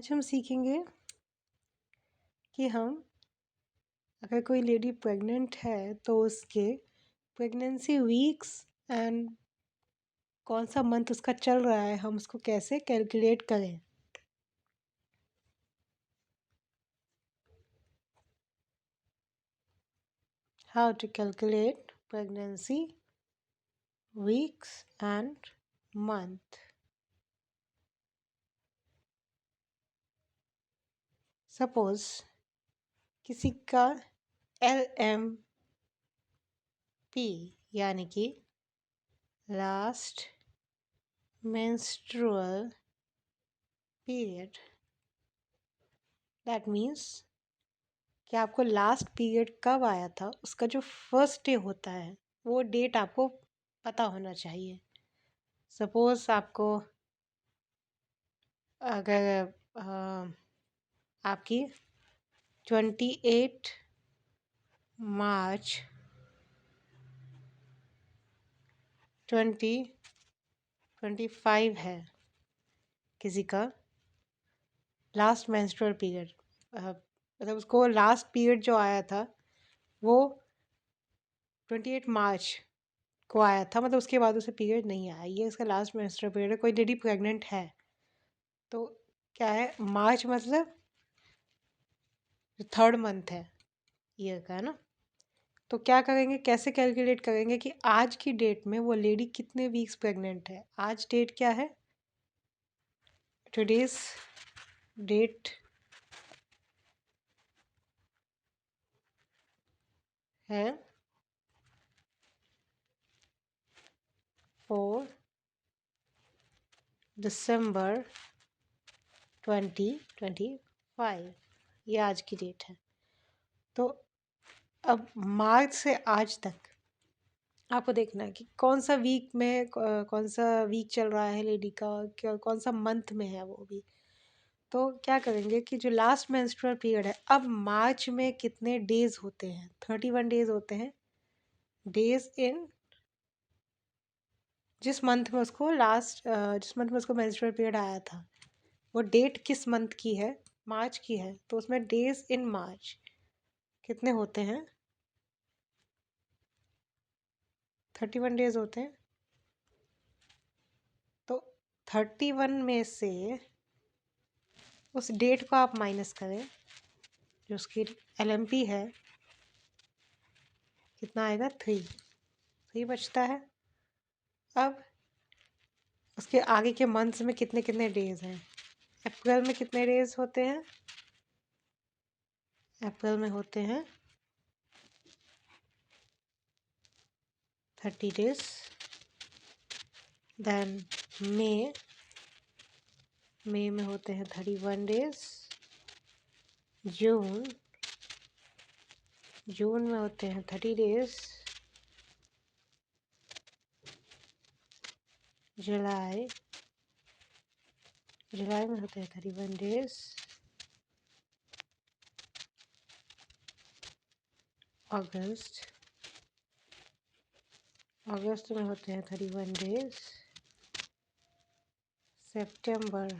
आज हम सीखेंगे कि हम अगर कोई लेडी प्रेग्नेंट है तो उसके प्रेगनेंसी वीक्स एंड कौन सा मंथ उसका चल रहा है हम उसको कैसे कैलकुलेट करें। How to calculate pregnancy weeks and month. Suppose किसी का LMP यानी कि last menstrual period, that means कि आपको लास्ट पीरियड कब आया था उसका जो फर्स्ट डे होता है वो डेट आपको पता होना चाहिए। सपोज आपको अगर आपकी 28 मार्च 2025 है किसी का लास्ट मेंस्ट्रुअल पीरियड, मतलब उसको लास्ट पीरियड जो आया था वो 28 मार्च को आया था, मतलब उसके बाद उसे पीरियड नहीं आया, ये इसका लास्ट मेंस्ट्रुअल पीरियड है। कोई लेडी प्रेग्नेंट है तो क्या है, मार्च मतलब थर्ड मंथ है ईयर का, है ना। तो क्या करेंगे, कैसे कैलकुलेट करेंगे कि आज की डेट में वो लेडी कितने वीक्स प्रेग्नेंट है। आज डेट क्या है, टुडेज डेट है 4 दिसंबर 2025, ये आज की डेट है। तो अब मार्च से आज तक आपको देखना है कि कौन सा वीक में कौन सा वीक चल रहा है लेडी का, क्या कौन सा मंथ में है वो भी। तो क्या करेंगे कि जो लास्ट मेंस्ट्रुअल पीरियड है, अब मार्च में कितने डेज होते हैं, 31 डेज होते हैं। डेज इन जिस मंथ में उसको मेंस्ट्रुअल पीरियड आया था वो डेट किस मंथ की है, मार्च की है, तो उसमें डेज इन मार्च कितने होते हैं, 31 डेज होते हैं। तो 31 में से उस डेट को आप माइनस करें, जो उसकी LMP है, कितना आएगा, 3 बचता है। अब उसके आगे के मंथ्स में कितने कितने डेज हैं, अप्रैल में कितने डेज होते हैं, अप्रैल में होते हैं 30 डेज। देन मई में होते हैं 31 डेज। जून में होते हैं 30 डेज। जुलाई में होते हैं 31 डेज। अगस्त में होते हैं 31 डेज। सितंबर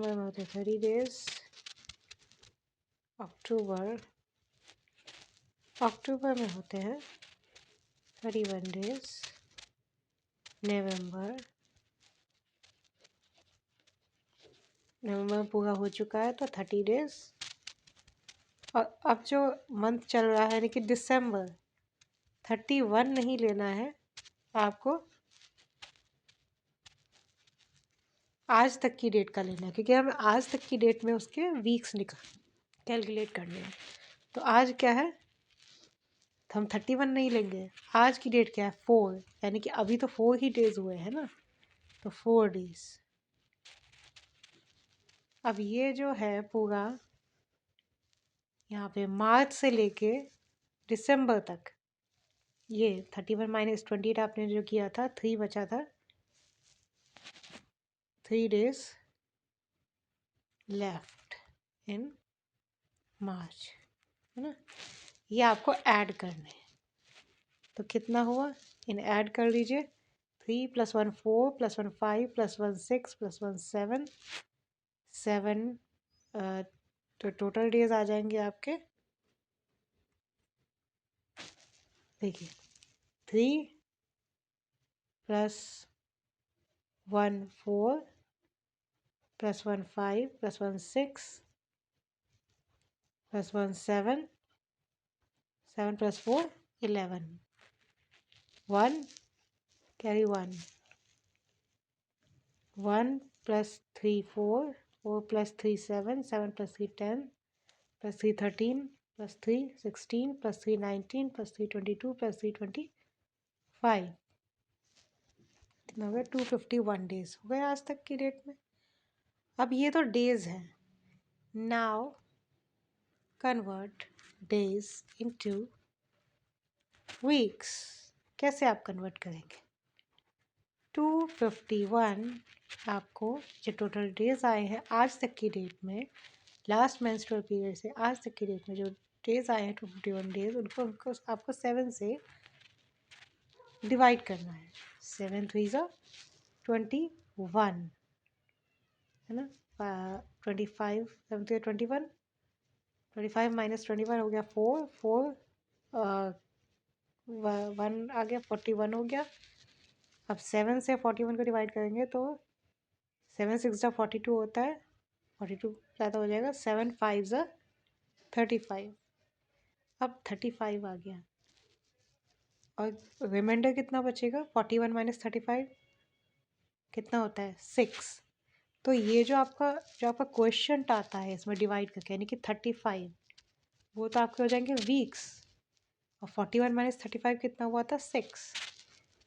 में होते हैं 30 डेज। अक्टूबर में होते हैं 31 डेज। नवंबर पूरा हो चुका है तो 30 डेज। और अब जो मंथ चल रहा है यानी कि दिसंबर, 31 नहीं लेना है आपको, आज तक की डेट का लेना है, क्योंकि हमें आज तक की डेट में उसके वीक्स कैलकुलेट करने हैं। तो आज क्या है, तो हम 31 नहीं लेंगे, आज की डेट क्या है 4, यानी कि अभी तो 4 ही डेज हुए हैं ना, तो 4 डेज। अब ये जो है पूरा यहाँ पे मार्च से लेके दिसंबर तक, ये 31 माइनस 28 आपने जो किया था, 3 बचा था, 3 डेज लेफ्ट इन मार्च, है ना। ये आपको ऐड करने हैं, तो कितना हुआ, इन ऐड कर लीजिए, 3 + 1 4 + 1 5 + 1 6 + 1 7 7 तो टोटल डेज आ जाएंगे आपके, देखिए 3 + 1 4 + 1 5 + 1 6 + 1 7 7 + 4 11 1 carry 1 1 + 3 4 4 + 3 7 7 + 3 10 + 3 13 + 3 16 + 3 19 + 3 22 + 3 25 कितना हो गया 251 डेज हो गए आज तक की डेट में। अब ये तो डेज है, now convert days into weeks. कैसे आप कन्वर्ट करेंगे? 251 आपको जो टोटल डेज आए हैं आज तक की डेट में, लास्ट मेंस्ट्रुअल पीरियड से आज तक की डेट में जो डेज आए हैं 251 डेज, उनको आपको 7 से डिवाइड करना है। 7 3 ज़ा 21 है ना, 25 7 3 21 25 - 21 हो गया 4 4 1 आ गया 41 हो गया। अब 7 से 41 को डिवाइड करेंगे तो 7 6 ज़ा 42 होता है, 42 ज़्यादा हो जाएगा, 7 5 ज़ा 35। अब 35 आ गया और रिमाइंडर कितना बचेगा? 41 - 35 कितना होता है? 6। तो ये जो आपका क्वेश्चन आता है इसमें डिवाइड करके, यानी कि 35, वो तो आपके हो जाएंगे वीक्स, और 41 - 35 कितना हुआ था? 6।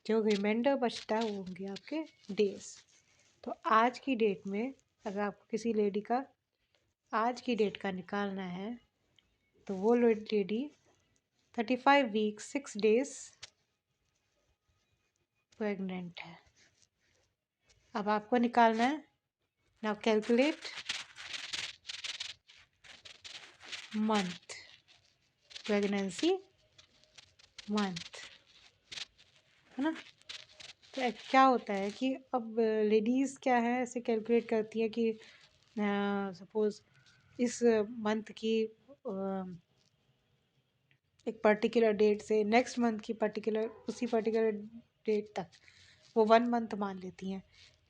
जो रिमाइंडर बचता है वो होंगे आपके डेज। तो आज की डेट में अगर आपको किसी लेडी का आज की डेट का निकालना है तो वो लेडी 35 वीक्स 6 डेज प्रेग्नेंट है। अब आपको निकालना है, now calculate month, pregnancy month, है ना। तो क्या होता है कि अब लेडीज़ क्या है ऐसे कैलकुलेट करती है कि सपोज़ इस मंथ की एक पर्टिकुलर डेट से नेक्स्ट मंथ की उसी पर्टिकुलर डेट तक वो 1 मंथ मान लेती हैं।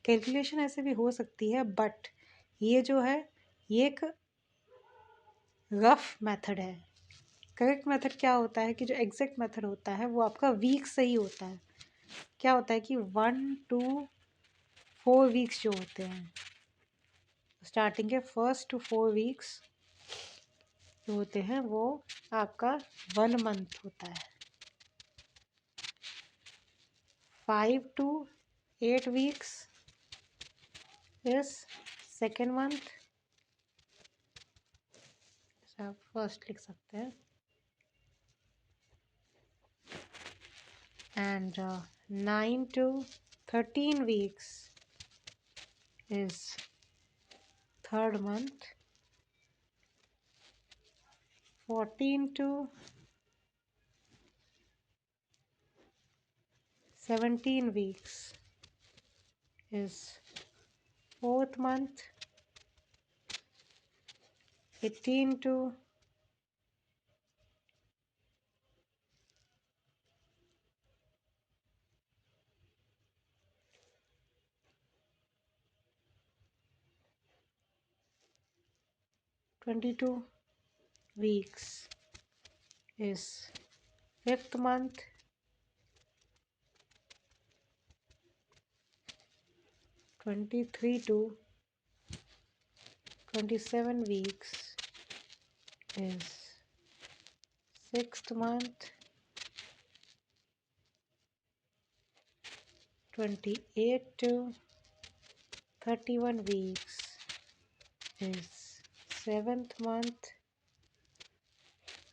कैलकुलेशन ऐसे भी हो सकती है, बट ये जो है ये एक रफ मेथड है। करेक्ट मेथड क्या होता है कि जो एग्जैक्ट मेथड होता है वो आपका वीक से ही होता है। क्या होता है कि 1 to 4 वीक्स जो होते हैं, स्टार्टिंग के 1st to 4 वीक्स जो होते हैं वो आपका 1 मंथ होता है। 5 to 8 weeks is second month, आप फर्स्ट लिख सकते हैं, and 9 to 13 weeks is third month, 14 to 17 weeks is fourth month, 18 to 22 weeks is fifth month, 23 to 27 weeks is sixth month, 28 to 31 weeks is seventh month,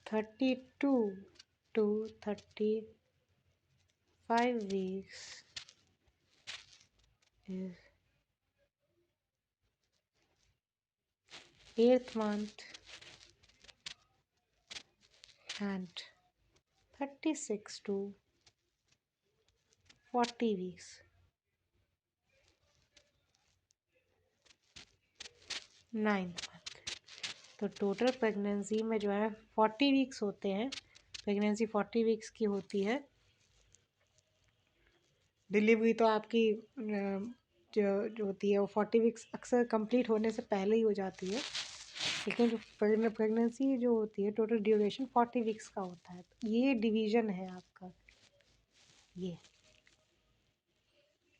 32 to 35 weeks is eighth month, and 36 to 40 weeks 9th month. तो total pregnancy में जो है 40 weeks होते हैं। Pregnancy 40 weeks की होती है। Delivery तो आपकी जो होती है वो 40 वीक्स अक्सर कंप्लीट होने से पहले ही हो जाती है, लेकिन जो प्रेगनेंसी जो होती है टोटल ड्यूरेशन 40 वीक्स का होता है। ये डिवीज़न है आपका, ये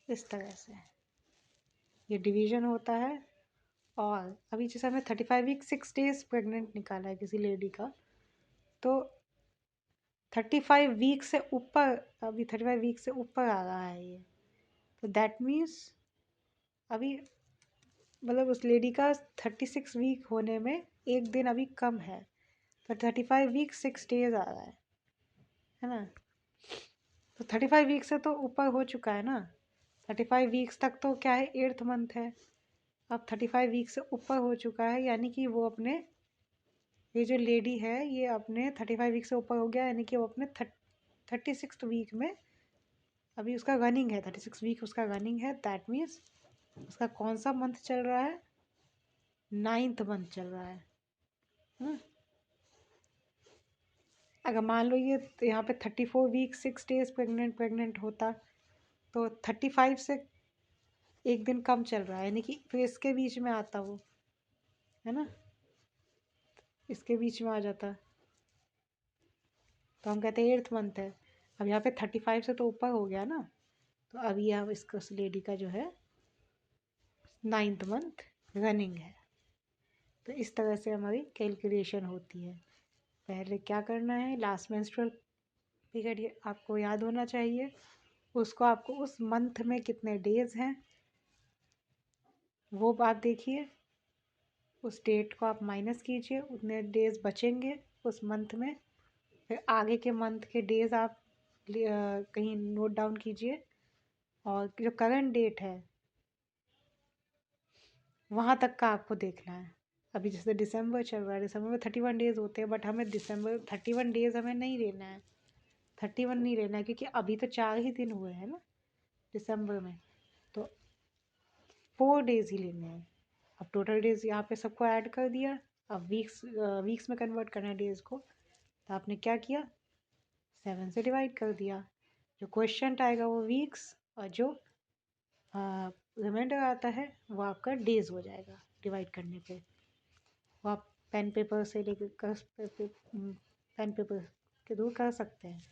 इस तरह से ये डिवीज़न होता है। और अभी जैसे हमने 35 वीक 6 डेज प्रेग्नेंट निकाला है किसी लेडी का, तो 35 वीक से ऊपर, अभी 35 वीक से ऊपर आ रहा है ये, तो दैट मीन्स अभी मतलब उस लेडी का 36 वीक होने में एक दिन अभी कम है, तो 35 वीक 6 डेज आ रहा है ना। तो 35 वीक से तो ऊपर हो चुका है ना। 35 वीक्स तक तो क्या है 8th मंथ है। अब 35 वीक से ऊपर हो चुका है, यानी कि वो अपने, ये जो लेडी है ये अपने 35 वीक से ऊपर हो गया, यानी कि वो अपने 36 वीक में अभी उसका रनिंग है। 36 वीक उसका रनिंग है। दैट मीन्स उसका कौन सा मंथ चल रहा है, 9th मंथ चल रहा है। अगर मान लो ये यहाँ पे 34 वीक 6 डेज प्रेग्नेंट होता, तो 35 से एक दिन कम चल रहा है, यानी कि फिर इसके बीच में आता वो, है ना, इसके बीच में आ जाता, तो हम कहते हैं 8th मंथ है। अब यहाँ पे 35 से तो ऊपर हो गया ना, तो अभी अब इसको उस लेडी का जो है 9th मंथ रनिंग है। तो इस तरह से हमारी कैलकुलेशन होती है। पहले क्या करना है, लास्ट मेंस्ट्रुअल पीरियड ये आपको याद होना चाहिए। उसको आपको उस मंथ में कितने डेज हैं वो बात देखिए, उस डेट को आप माइनस कीजिए, उतने डेज बचेंगे उस मंथ में। फिर आगे के मंथ के डेज आप कहीं नोट डाउन कीजिए, और जो करंट डेट है वहाँ तक का आपको देखना है। अभी जैसे दिसंबर चल रहा है, दिसंबर में 31 डेज़ होते हैं, बट हमें दिसंबर 31 डेज़ हमें नहीं लेना है, 31 नहीं लेना है, क्योंकि अभी तो 4 ही दिन हुए हैं ना दिसंबर में, तो 4 डेज़ ही लेने हैं। अब टोटल डेज़ यहाँ पे सबको ऐड कर दिया। अब वीक्स में कन्वर्ट करना है डेज़ को, तो आपने क्या किया, 7 से डिवाइड कर दिया। जो क्वेश्चन आएगा वो वीक्स, और जो रिमाइंडर आता है वो आपका डेज़ हो जाएगा डिवाइड करने पे। वो आप पेन पेपर से लेकर पेन पेपर के थ्रू कर सकते हैं।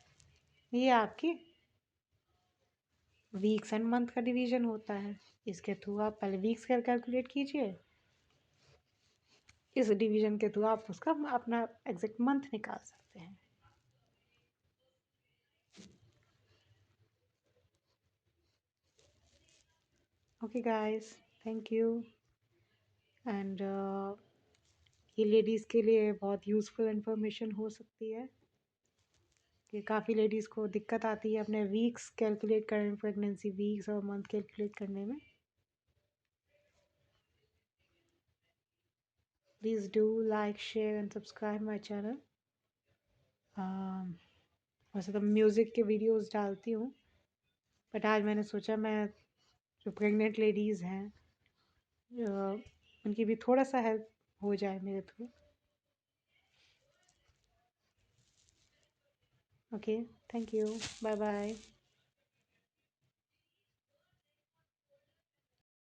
ये आपकी वीक्स एंड मंथ का डिवीजन होता है। इसके थ्रू आप पहले वीक्स का कैलकुलेट कीजिए, इस डिवीजन के थ्रू आप उसका अपना एग्जैक्ट मंथ निकाल सकते हैं। Okay guys, thank you. And ये लेडीज़ के लिए बहुत यूज़फुल इन्फॉर्मेशन हो सकती है, कि काफ़ी लेडीज़ को दिक्कत आती है अपने वीक्स कैलकुलेट करने में, प्रेगनेंसी वीक्स और मंथ कैलकुलेट करने में। Please do like, share and subscribe my channel. वैसे तो म्यूज़िक के वीडियोस डालती हूँ, बट आज मैंने सोचा मैं जो प्रेग्नेंट लेडीज़ हैं उनकी भी थोड़ा सा हेल्प हो जाए मेरे through. Okay, thank you, bye bye.